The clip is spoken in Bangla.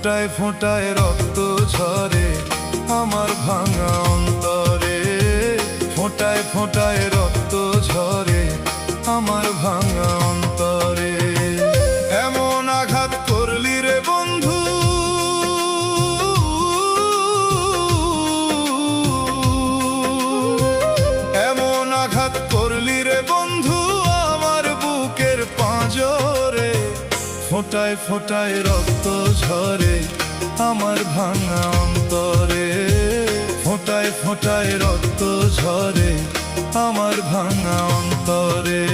ফোঁটায় ফোঁটায় রক্ত ঝরে আমার ভাঙা অন্তরে, ফোঁটায় ফোঁটায় রক্ত ঝরে আমার ভাঙা অন্তরে। এমন আঘাত করলি রে বন্ধু, এমন আঘাত করলি রে বন্ধু আমার বুকের পাঁজরে, ফোঁটায় ফোঁটায় রক্ত ঝরে আমার ভাঙা অন্তরে, ফোঁটায় ফোঁটায় রক্ত ঝরে আমার ভাঙা অন্তরে।